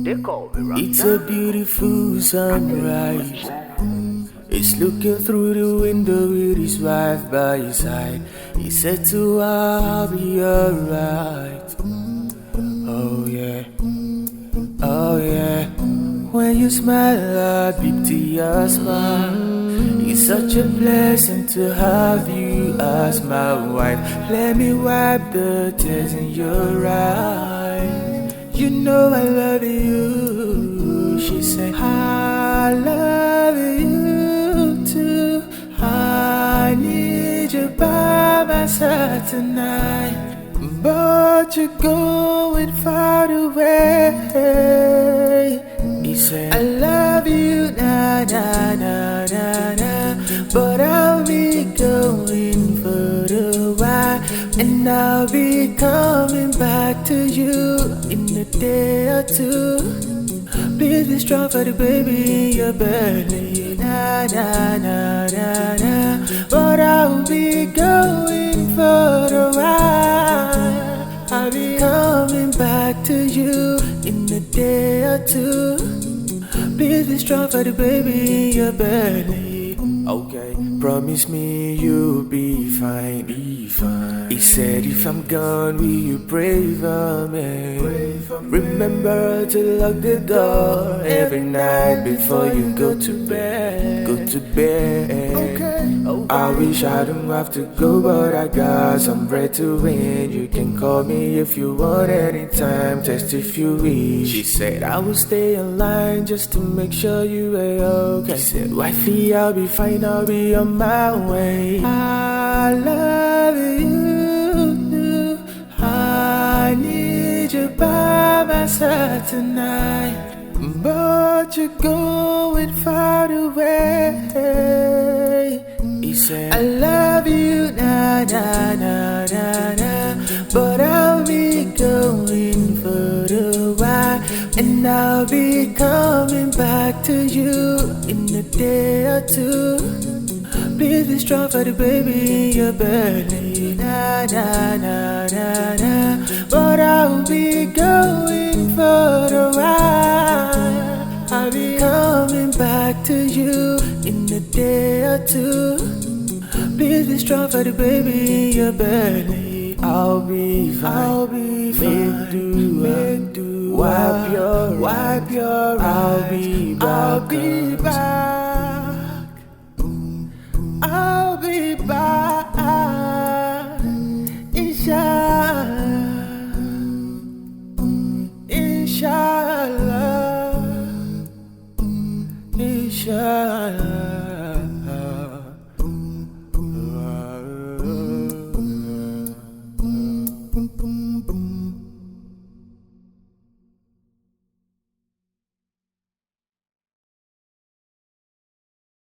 They call me rock. It's a beautiful sunrise. He's looking through the window with his wife by his side. He said to her, I'll be alright. Oh yeah, oh yeah. When you smile, I beat to your smile. It's such a blessing to have you as my wife. Let me wipe the tears in your eyes. You know I love you. She said, I love you too. I need you by my side tonight. But you're going far away. He said, I love you, na na na na na. But I'll be going for a while, and I'll be coming back to you in a day or two. Please be strong for the baby in your belly, na na na na na. But I'll be going for a while. I'll be coming back to you in a day or two. Please be strong for the baby in your belly. Okay, promise me you'll be fine, be fine. He said if I'm gone, will you pray for me? Remember to lock the door every night before you go to bed. Go to bed. Okay. I wish I don't have to go, but I got some bread to win. You can call me if you want anytime, text if you wish. She said I will stay online just to make sure you are okay. She said, wifey, I'll be fine, I'll be on my way. I love you. I need you by my side tonight. But you're going far away. He said, I love you, na na na na na. But I'll be going for a while, and I'll be coming back to you in a day or two. Please be strong for the baby in your belly, na na na na na. But I'll be going for a while. I'll be coming back to you in a day or two. Please be strong for the baby in your belly. I'll be fine. I'll be fine. Make do. Wipe your I'll be back. I'll be back. I'll be back. Inshallah. Inshallah. Inshallah.